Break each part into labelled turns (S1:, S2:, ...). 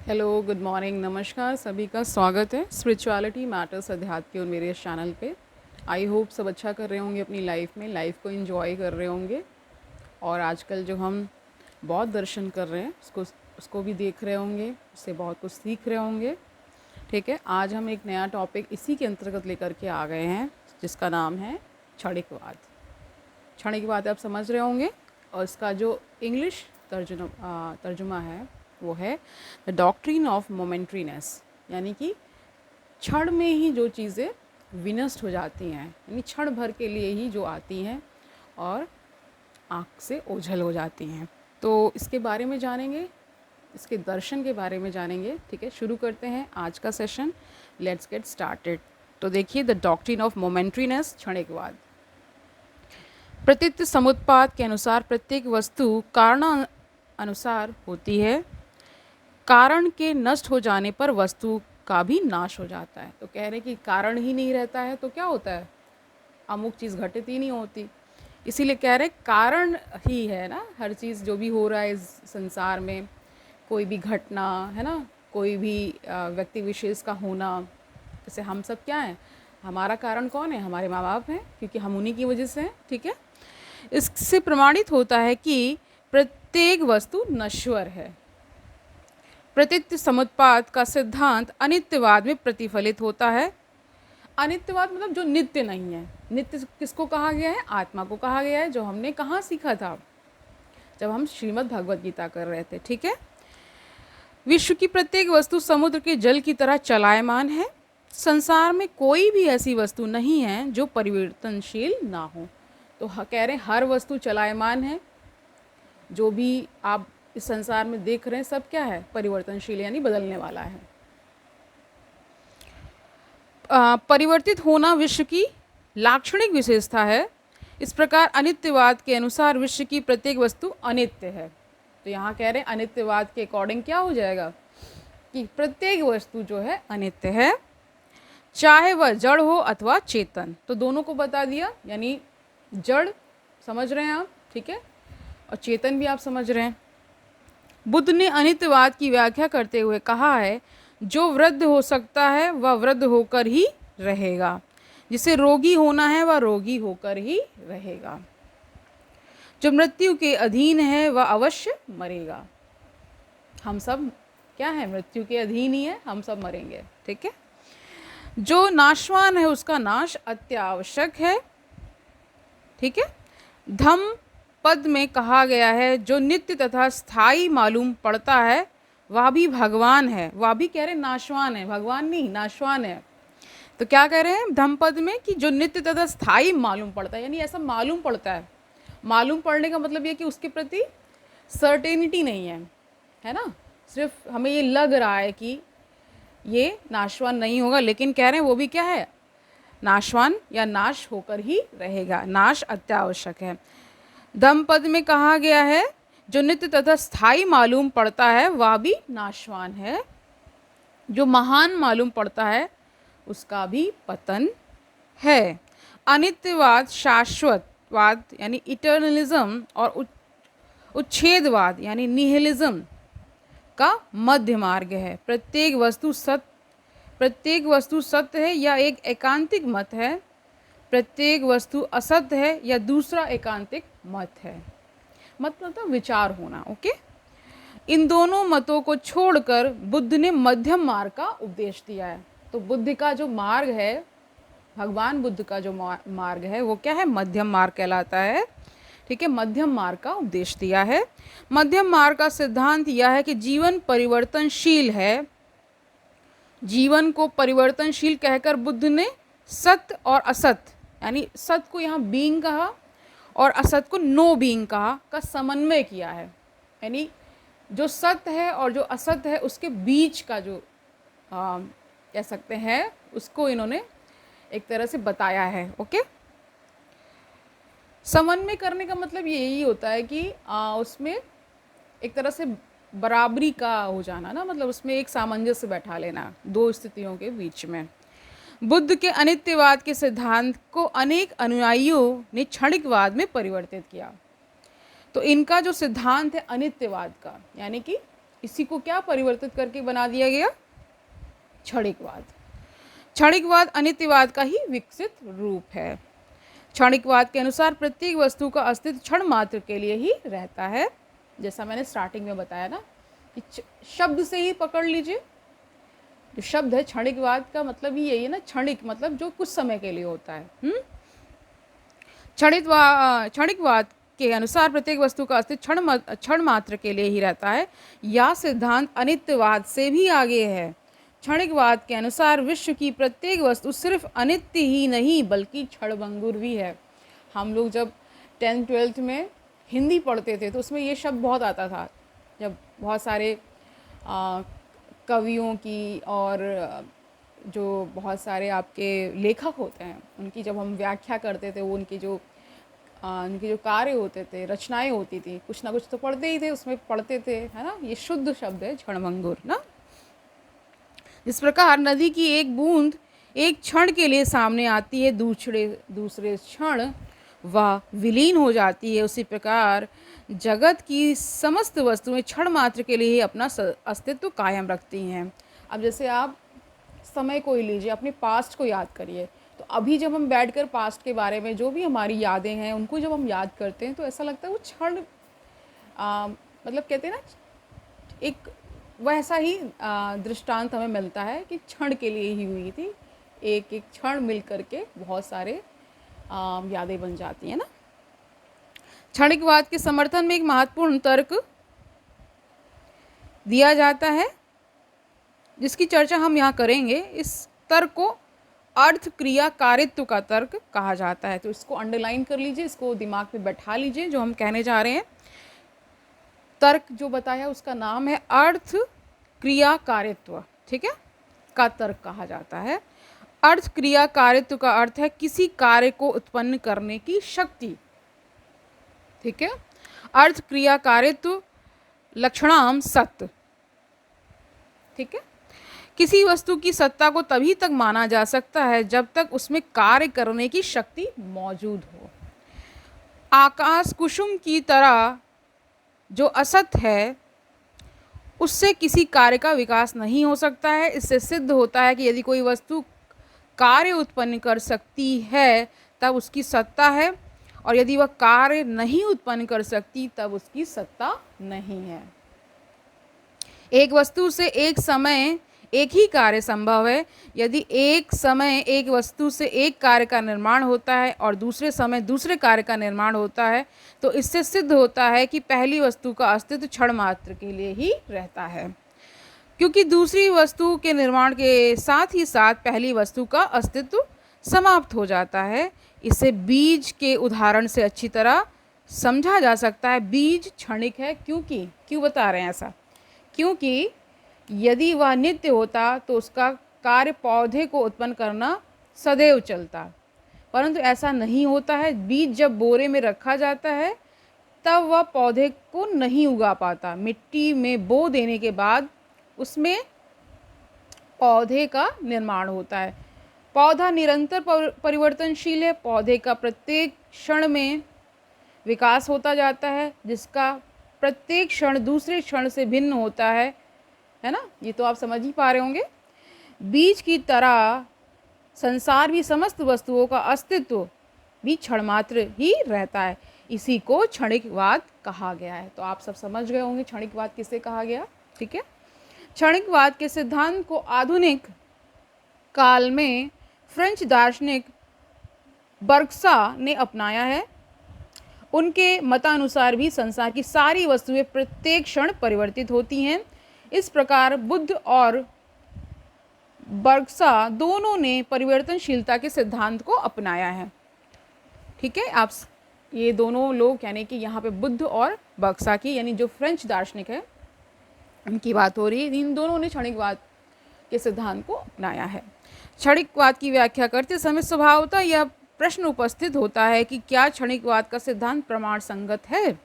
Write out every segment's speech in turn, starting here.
S1: Hello, good morning, नमस्कार, सभी का स्वागत है स्पिरिचुअलिटी मैटर्स अध्यात्म के और मेरे इस चैनल पे। आई होप सब अच्छा कर रहे होंगे अपनी लाइफ में, लाइफ को एंजॉय कर रहे होंगे। और आजकल जो हम बौद्ध दर्शन कर रहे हैं उसको भी देख रहे होंगे, उससे बहुत कुछ सीख रहे होंगे। ठीक है, आज हम एक नया टॉपिक इसी के अंतर्गत लेकर के आ गए हैं, जिसका नाम है क्षणिकवाद। क्षणिकवाद आप समझ रहे होंगे, और इसका जो इंग्लिश तर्जुमा है वो है द डॉक्ट्रिन ऑफ मोमेंट्रीनेस, यानी कि क्षण में ही जो चीज़ें विनष्ट हो जाती हैं, यानी क्षण भर के लिए ही जो आती हैं और आँख से ओझल हो जाती हैं। तो इसके बारे में जानेंगे, इसके दर्शन के बारे में जानेंगे। ठीक है, शुरू करते हैं आज का सेशन। Let's get started. तो देखिए, द डॉक्ट्रिन ऑफ मोमेंट्रीनेस, क्षणिकवाद। प्रतीत समुत्पाद के अनुसार प्रत्येक वस्तु कारण अनुसार होती है। कारण के नष्ट हो जाने पर वस्तु का भी नाश हो जाता है। तो कह रहे कि कारण ही नहीं रहता है तो क्या होता है, अमुक चीज़ घटित ही नहीं होती। इसीलिए कह रहे कारण ही है ना, हर चीज़ जो भी हो रहा है इस संसार में, कोई भी घटना है ना, कोई भी व्यक्ति विशेष का होना। जैसे हम सब क्या हैं, हमारा कारण कौन है, हमारे माँ बाप हैं, क्योंकि हम उन्हीं की वजह से हैं। ठीक है, इससे प्रमाणित होता है कि प्रत्येक वस्तु नश्वर है। प्रतीत समुत्पाद का सिद्धांत अनित्यवाद में प्रतिफलित होता है। अनित्यवाद मतलब जो नित्य नहीं है। नित्य किसको कहा गया है, आत्मा को कहा गया है, जो हमने कहाँ सीखा था, जब हम श्रीमद् भगवद गीता कर रहे थे। ठीक है, विश्व की प्रत्येक वस्तु समुद्र के जल की तरह चलायमान है। संसार में कोई भी ऐसी वस्तु नहीं है जो परिवर्तनशील ना हो। तो कह रहे हैं हर वस्तु चलायमान है, जो भी आप इस संसार में देख रहे हैं सब क्या है, परिवर्तनशील, यानी बदलने वाला है। परिवर्तित होना विश्व की लाक्षणिक विशेषता है। इस प्रकार अनित्यवाद के अनुसार विश्व की प्रत्येक वस्तु अनित्य है। तो यहाँ कह रहे हैं अनित्यवाद के अकॉर्डिंग क्या हो जाएगा कि प्रत्येक वस्तु जो है अनित्य है, चाहे वह जड़ हो अथवा चेतन। तो दोनों को बता दिया, यानी जड़ समझ रहे हैं आप, ठीक है, और चेतन भी आप समझ रहे हैं। बुद्ध ने अनित्यवाद की व्याख्या करते हुए कहा है, जो वृद्ध हो सकता है वह वृद्ध होकर ही रहेगा, जिसे रोगी होना है वह रोगी होकर ही रहेगा, जो मृत्यु के अधीन है वह अवश्य मरेगा। हम सब क्या है, मृत्यु के अधीन ही है, हम सब मरेंगे। ठीक है, जो नाशवान है उसका नाश अत्यावश्यक है। ठीक है, धम्म पद में कहा गया है, जो नित्य तथा स्थायी मालूम पड़ता है वह भी भगवान है। वह भी कह रहे नाशवान है, भगवान नहीं, नाशवान है। तो क्या कह रहे हैं धम्म पद में कि जो नित्य तथा स्थायी मालूम पड़ता है, यानी ऐसा मालूम पड़ता है। मालूम पड़ने का मतलब ये कि उसके प्रति सर्टेनिटी नहीं है ना, सिर्फ हमें ये लग रहा है कि ये नाशवान नहीं होगा, लेकिन कह रहे हैं वो भी क्या है, नाशवान या नाश होकर ही रहेगा, नाश अत्यावश्यक है। धम्म पद में कहा गया है, जो नित्य तथा स्थायी मालूम पड़ता है वह भी नाशवान है, जो महान मालूम पड़ता है उसका भी पतन है। अनित्यवाद शाश्वतवाद यानी इटर्नलिज्म और उच्छेदवाद यानी निहिलिज्म का मध्य मार्ग है। प्रत्येक वस्तु सत्य है या एक एकांतिक मत है, प्रत्येक वस्तु असत्य है या दूसरा एकांतिक मत है। मतलब विचार होना। ओके, इन दोनों मतों को छोड़कर बुद्ध ने मध्यम मार्ग का उपदेश दिया है। तो बुद्ध का जो मार्ग है, भगवान बुद्ध का जो मार्ग है वो क्या है, मध्यम मार्ग कहलाता है। ठीक है, मध्यम मार्ग का उपदेश दिया है। मध्यम मार्ग का सिद्धांत यह है कि जीवन परिवर्तनशील है। जीवन को परिवर्तनशील कहकर बुद्ध ने सत्य और असत्य, यानी सत्य को यहाँ बीइंग कहा और असत्य को नो बीइंग कहा, का समन्वय किया है। यानी जो सत्य है और जो असत्य है उसके बीच का जो कह सकते हैं, उसको इन्होंने एक तरह से बताया है। ओके, समन्वय करने का मतलब यही होता है कि उसमें एक तरह से बराबरी का हो जाना ना, मतलब उसमें एक सामंजस्य बैठा लेना दो स्थितियों के बीच में। बुद्ध के अनित्यवाद के सिद्धांत को अनेक अनुयायियों ने क्षणिकवाद में परिवर्तित किया। तो इनका जो सिद्धांत है अनित्यवाद का, यानी कि इसी को क्या परिवर्तित करके बना दिया गया? क्षणिकवाद। क्षणिकवाद अनित्यवाद का ही विकसित रूप है। क्षणिकवाद के अनुसार प्रत्येक वस्तु का अस्तित्व क्षण मात्र के लिए ही रहता है। जैसा मैंने स्टार्टिंग में बताया ना कि शब्द से ही पकड़ लीजिए, जो शब्द है क्षणिकवाद का मतलब ही यही है ना, क्षणिक मतलब जो कुछ समय के लिए होता है। क्षणिकवाद के अनुसार प्रत्येक वस्तु का अस्तित्व क्षण मात्र के लिए ही रहता है। यह सिद्धांत अनित्यवाद से भी आगे है। क्षणिकवाद के अनुसार विश्व की प्रत्येक वस्तु सिर्फ अनित्य ही नहीं बल्कि क्षणभंगुर भी है। हम लोग जब 10th-12th में हिंदी पढ़ते थे तो उसमें ये शब्द बहुत आता था, जब बहुत सारे कवियों की और जो बहुत सारे आपके लेखक होते हैं उनकी जब हम व्याख्या करते थे, वो उनके जो कार्य होते थे, रचनाएं होती थी, कुछ ना कुछ तो पढ़ते ही थे, उसमें पढ़ते थे, है ना। ये शुद्ध शब्द है क्षणभंगुर ना। इस प्रकार नदी की एक बूंद एक क्षण के लिए सामने आती है, दूसरे क्षण वह विलीन हो जाती है। उसी प्रकार जगत की समस्त वस्तुएं क्षण मात्र के लिए ही अपना अस्तित्व कायम रखती हैं। अब जैसे आप समय को ही लीजिए, अपने पास्ट को याद करिए, तो अभी जब हम बैठकर पास्ट के बारे में जो भी हमारी यादें हैं उनको जब हम याद करते हैं तो ऐसा लगता है वो क्षण मतलब कहते हैं ना, एक वैसा ही दृष्टांत हमें मिलता है कि क्षण के लिए ही हुई थी, एक एक क्षण मिल करके बहुत सारे यादें बन जाती हैं ना। क्षणिकवाद के समर्थन में एक महत्वपूर्ण तर्क दिया जाता है जिसकी चर्चा हम यहाँ करेंगे। इस तर्क को अर्थ क्रिया कारित्व का तर्क कहा जाता है। तो इसको अंडरलाइन कर लीजिए, इसको दिमाग में बैठा लीजिए, जो हम कहने जा रहे हैं। तर्क जो बताया उसका नाम है अर्थ क्रिया कारित्व, ठीक है, का तर्क कहा जाता है। अर्थ क्रिया कारित्व का अर्थ है किसी कार्य को उत्पन्न करने की शक्ति, ठीक है। अर्थ क्रिया कारित्व लक्षणाम सत्य, ठीक है। किसी वस्तु की सत्ता को तभी तक माना जा सकता है जब तक उसमें कार्य करने की शक्ति मौजूद हो। आकाश कुसुम की तरह जो असत है उससे किसी कार्य का विकास नहीं हो सकता है। इससे सिद्ध होता है कि यदि कोई वस्तु कार्य उत्पन्न कर सकती है तब उसकी सत्ता है, और यदि वह कार्य नहीं उत्पन्न कर सकती तब उसकी सत्ता नहीं है। एक वस्तु से एक समय एक ही कार्य संभव है। यदि एक समय एक वस्तु से एक कार्य का निर्माण होता है और दूसरे समय दूसरे कार्य का निर्माण होता है तो इससे सिद्ध होता है कि पहली वस्तु का अस्तित्व क्षण मात्र के लिए ही रहता है, क्योंकि दूसरी वस्तु के निर्माण के साथ ही साथ पहली वस्तु का अस्तित्व समाप्त हो जाता है। इसे बीज के उदाहरण से अच्छी तरह समझा जा सकता है। बीज क्षणिक है, क्यों बता रहे हैं ऐसा? क्योंकि यदि वह नित्य होता तो उसका कार्य पौधे को उत्पन्न करना सदैव चलता, परंतु ऐसा नहीं होता है। बीज जब बोरे में रखा जाता है तब वह पौधे को नहीं उगा पाता। मिट्टी में बो देने के बाद उसमें पौधे का निर्माण होता है। पौधा निरंतर परिवर्तनशील है। पौधे का प्रत्येक क्षण में विकास होता जाता है, जिसका प्रत्येक क्षण दूसरे क्षण से भिन्न होता है ना। ये तो आप समझ ही पा रहे होंगे। बीज की तरह संसार भी समस्त वस्तुओं का अस्तित्व भी क्षणमात्र ही रहता है। इसी को क्षणिकवाद कहा गया है। तो आप सब समझ गए होंगे क्षणिकवाद किसे कहा गया, ठीक है। क्षणिकवाद के सिद्धांत को आधुनिक काल में फ्रेंच दार्शनिक बर्गसा ने अपनाया है। उनके मतानुसार भी संसार की सारी वस्तुएं प्रत्येक क्षण परिवर्तित होती हैं। इस प्रकार बुद्ध और बर्गसा दोनों ने परिवर्तनशीलता के सिद्धांत को अपनाया है, ठीक है। आप ये दोनों लोग यानी कि यहाँ पे बुद्ध और बर्गसा की यानी जो फ्रेंच दार्शनिक है उनकी बात हो रही है। इन दोनों ने क्षणिकवाद के सिद्धांत को अपनाया है। क्षणिकवाद की व्याख्या करते समय स्वभावतः यह प्रश्न उपस्थित होता है कि क्या क्षणिकवाद का सिद्धांत प्रमाण संगत है।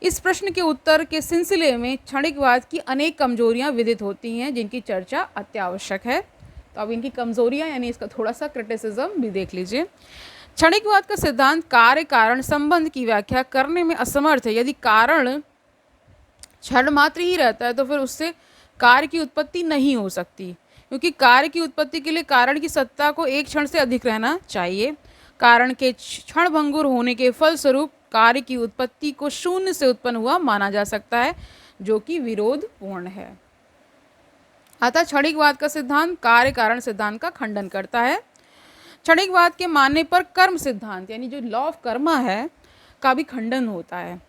S1: इस प्रश्न के उत्तर के सिलसिले में क्षणिकवाद की अनेक कमजोरियां विदित होती हैं जिनकी चर्चा अत्यावश्यक है। तो अब इनकी कमजोरियां यानी इसका थोड़ा सा क्रिटिसिज्म भी देख लीजिए। क्षणिकवाद का सिद्धांत कार्य कारण संबंध की व्याख्या करने में असमर्थ है। यदि कारण क्षण मात्र ही रहता है तो फिर उससे कार्य की उत्पत्ति नहीं हो सकती, क्योंकि कार्य की उत्पत्ति के लिए कारण की सत्ता को एक क्षण से अधिक रहना चाहिए। कारण के क्षण भंगुर होने के फलस्वरूप कार्य की उत्पत्ति को शून्य से उत्पन्न हुआ माना जा सकता है, जो कि विरोधपूर्ण है। अतः क्षणिकवाद का सिद्धांत कार्य कारण सिद्धांत का खंडन करता है। क्षणिकवाद के मानने पर कर्म सिद्धांत यानी जो लॉ ऑफ कर्मा है का भी खंडन होता है।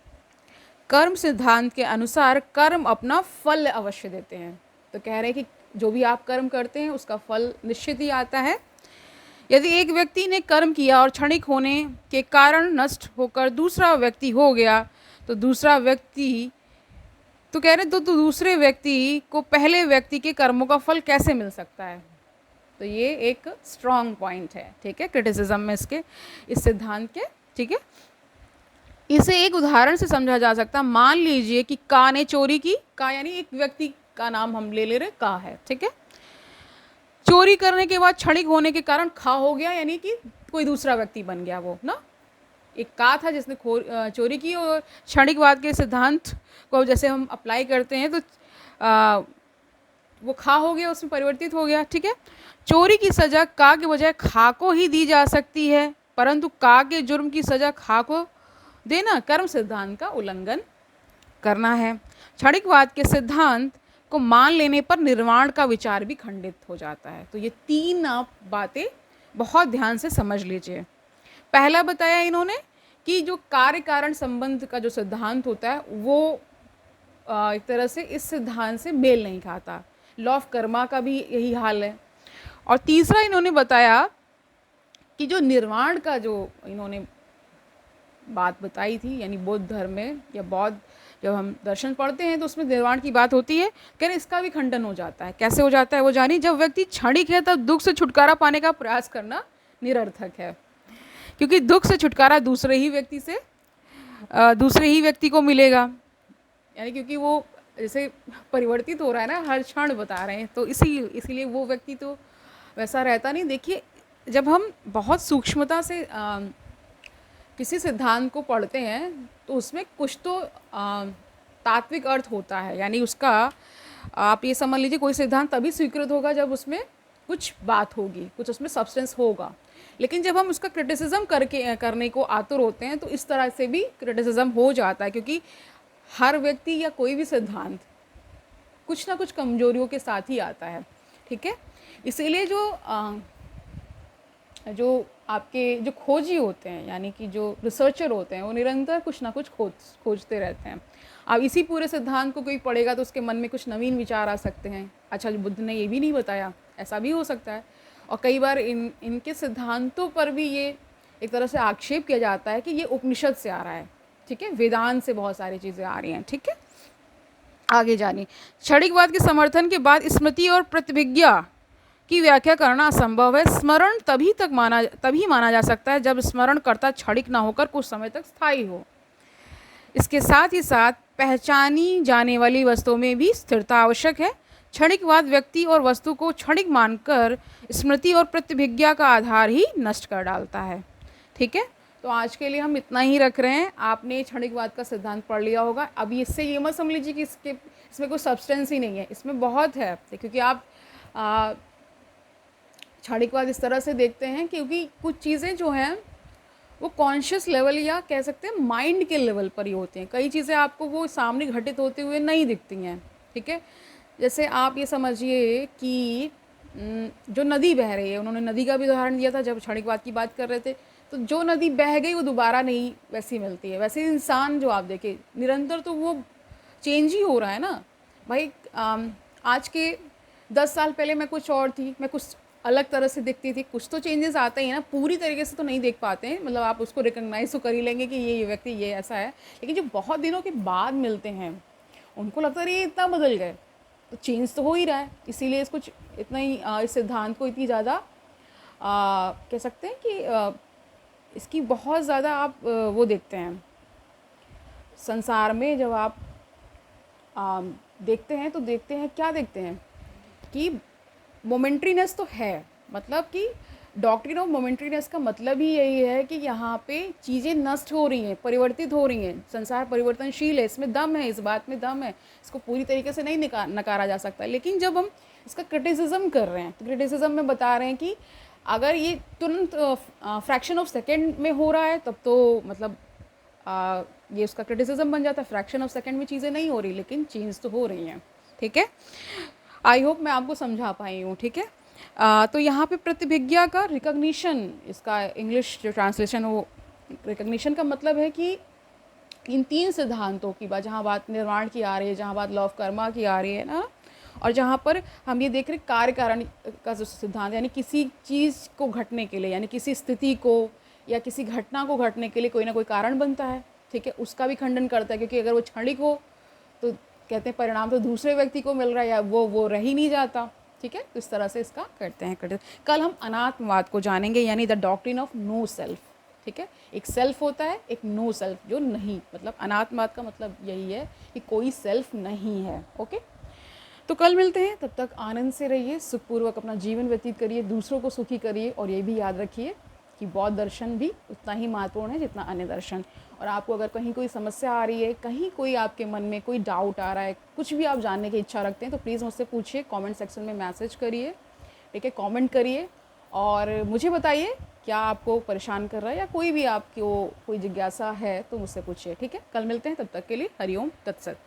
S1: कर्म सिद्धांत के अनुसार कर्म अपना फल अवश्य देते हैं। तो कह रहे हैं कि जो भी आप कर्म करते हैं उसका फल निश्चित ही आता है। यदि एक व्यक्ति ने कर्म किया और क्षणिक होने के कारण नष्ट होकर दूसरा व्यक्ति हो गया तो दूसरा व्यक्ति तो कह रहे तो दूसरे व्यक्ति को पहले व्यक्ति के कर्मों का फल कैसे मिल सकता है। तो ये एक स्ट्रॉन्ग पॉइंट है, ठीक है, क्रिटिसिज्म में इसके इस सिद्धांत के, ठीक है। इसे एक उदाहरण से समझा जा सकता है। मान लीजिए कि का ने चोरी की, का यानी एक व्यक्ति का नाम हम ले रहे का है, ठीक है। चोरी करने के बाद क्षणिक होने के कारण खा हो गया, यानी कि कोई दूसरा व्यक्ति बन गया वो ना। एक का था जिसने चोरी की, और क्षणिकवाद के सिद्धांत को जैसे हम अप्लाई करते हैं तो वो खा हो गया, उसमें परिवर्तित हो गया, ठीक है। चोरी की सज़ा का के बजाय खा को ही दी जा सकती है, परंतु का के जुर्म की सज़ा खा को देना कर्म सिद्धांत का उल्लंघन करना है। क्षणिकवाद के सिद्धांत को मान लेने पर निर्वाण का विचार भी खंडित हो जाता है। तो ये तीन आप बातें बहुत ध्यान से समझ लीजिए। पहला बताया इन्होंने कि जो कार्य कारण संबंध का जो सिद्धांत होता है वो एक तरह से इस सिद्धांत से मेल नहीं खाता। लॉ ऑफ कर्मा का भी यही हाल है। और तीसरा इन्होंने बताया कि जो निर्वाण का जो इन्होंने बात बताई थी, यानी बौद्ध धर्म में या बौद्ध जब हम दर्शन पढ़ते हैं तो उसमें निर्वाण की बात होती है, कहने इसका भी खंडन हो जाता है। कैसे हो जाता है वो जानिए। जब व्यक्ति क्षणिक है तब दुख से छुटकारा पाने का प्रयास करना निरर्थक है, क्योंकि दुख से छुटकारा दूसरे ही व्यक्ति को मिलेगा, यानी क्योंकि वो जैसे परिवर्तित हो रहा है ना, हर क्षण बता रहे हैं, तो इसीलिए वो व्यक्ति तो वैसा रहता नहीं। देखिए, जब हम बहुत सूक्ष्मता से किसी सिद्धांत को पढ़ते हैं तो उसमें कुछ तो तात्विक अर्थ होता है, यानी उसका आप ये समझ लीजिए कोई सिद्धांत तभी स्वीकृत होगा जब उसमें कुछ बात होगी, कुछ उसमें सब्सटेंस होगा। लेकिन जब हम उसका क्रिटिसिज्म करने को आतुर होते हैं तो इस तरह से भी क्रिटिसिज्म हो जाता है, क्योंकि हर व्यक्ति या कोई भी सिद्धांत कुछ ना कुछ कमजोरियों के साथ ही आता है, ठीक है। इसीलिए जो आपके जो खोजी होते हैं, यानी कि जो रिसर्चर होते हैं, वो निरंतर कुछ ना कुछ खोजते रहते हैं। अब इसी पूरे सिद्धांत को कोई पढ़ेगा तो उसके मन में कुछ नवीन विचार आ सकते हैं, अच्छा बुद्ध ने ये भी नहीं बताया, ऐसा भी हो सकता है। और कई बार इनके सिद्धांतों पर भी ये एक तरह से आक्षेप किया जाता है कि ये उपनिषद से आ रहा है, ठीक है, वेदांत से बहुत सारी चीज़ें आ रही हैं, ठीक है। आगे जानिए। क्षणिकवाद के समर्थन के बाद स्मृति और प्रतिभिज्ञा की व्याख्या करना असंभव है। स्मरण तभी माना जा सकता है जब स्मरणकर्ता क्षणिक ना होकर कुछ समय तक स्थायी हो। इसके साथ ही साथ पहचानी जाने वाली वस्तुओं में भी स्थिरता आवश्यक है। क्षणिकवाद व्यक्ति और वस्तु को क्षणिक मानकर स्मृति और प्रतिभिज्ञा का आधार ही नष्ट कर डालता है, ठीक है। तो आज के लिए हम इतना ही रख रहे हैं। आपने क्षणिकवाद का सिद्धांत पढ़ लिया होगा। अभी इससे ये मत समझ लीजिए कि इसमें कोई सब्सटेंस ही नहीं है, इसमें बहुत है, क्योंकि आप क्षणिकवाद इस तरह से देखते हैं क्योंकि कुछ चीज़ें जो हैं वो कॉन्शियस लेवल या कह सकते हैं माइंड के लेवल पर ही होती हैं। कई चीज़ें आपको वो सामने घटित होते हुए नहीं दिखती हैं, ठीक है। जैसे आप ये समझिए कि जो नदी बह रही है, उन्होंने नदी का भी उदाहरण दिया था जब क्षणिकवाद की बात कर रहे थे, तो जो नदी बह गई वो दोबारा नहीं वैसी मिलती है। वैसे इंसान जो आप देखें निरंतर तो वो चेंज ही हो रहा है ना भाई। आज के 10 साल पहले मैं कुछ और थी, मैं कुछ अलग तरह से दिखती थी, कुछ तो चेंजेस आते ही ना, पूरी तरीके से तो नहीं देख पाते हैं, मतलब आप उसको रिकग्नाइज तो कर ही लेंगे कि ये व्यक्ति ये ऐसा है, लेकिन जो बहुत दिनों के बाद मिलते हैं उनको लगता है ये इतना बदल गए, तो चेंज तो हो ही रहा है। इसीलिए इसको इतना ही इस सिद्धांत को इतनी ज़्यादा कह सकते हैं कि इसकी बहुत ज़्यादा आप वो देखते हैं संसार में। जब आप देखते हैं तो देखते हैं क्या देखते हैं कि मोमेंट्रीनेस तो है, मतलब कि डॉक्ट्रिन ऑफ मोमेंट्रीनेस का मतलब ही यही है कि यहाँ पे चीज़ें नष्ट हो रही हैं, परिवर्तित हो रही हैं, संसार परिवर्तनशील है, इसमें दम है, इस बात में दम है, इसको पूरी तरीके से नहीं नकारा जा सकता। लेकिन जब हम इसका क्रिटिसिज्म कर रहे हैं तो क्रिटिसिज्म में बता रहे हैं कि अगर ये तुरंत फ्रैक्शन ऑफ सेकेंड में हो रहा है तब तो मतलब ये उसका क्रिटिसिज्म बन जाता है। फ्रैक्शन ऑफ सेकेंड में चीज़ें नहीं हो रही लेकिन चेंज तो हो रही हैं। ठीक है, आई होप मैं आपको समझा पाई हूँ। ठीक है, तो यहाँ पे प्रतिभिज्ञा का रिकग्निशन, इसका इंग्लिश जो ट्रांसलेशन है वो रिकग्निशन का मतलब है कि इन 3 सिद्धांतों की बात, जहाँ बात निर्वाण की आ रही है, जहाँ बात लॉ ऑफ कर्मा की आ रही है ना, और जहाँ पर हम ये देख रहे कार्य कारण का जो सिद्धांत, यानी किसी चीज़ को घटने के लिए, यानी किसी स्थिति को या किसी घटना को घटने के लिए कोई ना कोई कारण बनता है। ठीक है, उसका भी खंडन करता है, क्योंकि अगर वो क्षणिक हो तो कहते हैं परिणाम तो दूसरे व्यक्ति को मिल रहा है या वो रह ही नहीं जाता। ठीक है, तो इस तरह से इसका करते हैं। कल हम अनात्मवाद को जानेंगे, यानी the doctrine of no self. ठीक है, एक सेल्फ होता है, एक नो सेल्फ जो नहीं, मतलब अनात्मवाद का मतलब यही है कि कोई सेल्फ नहीं है। ओके, तो कल मिलते हैं, तब तक आनंद से रहिए, सुखपूर्वक अपना जीवन व्यतीत करिए, दूसरों को सुखी करिए, और ये भी याद रखिए कि बौद्ध दर्शन भी उतना ही महत्वपूर्ण है जितना अन्य दर्शन। और आपको अगर कहीं कोई समस्या आ रही है, कहीं कोई आपके मन में कोई डाउट आ रहा है, कुछ भी आप जानने की इच्छा रखते हैं, तो प्लीज़ मुझसे पूछिए, कमेंट सेक्शन में मैसेज करिए। ठीक है, कमेंट करिए और मुझे बताइए क्या आपको परेशान कर रहा है, या कोई भी आपको कोई जिज्ञासा है तो मुझसे पूछिए। ठीक है, कल मिलते हैं, तब तक के लिए हरिओम तत्सत।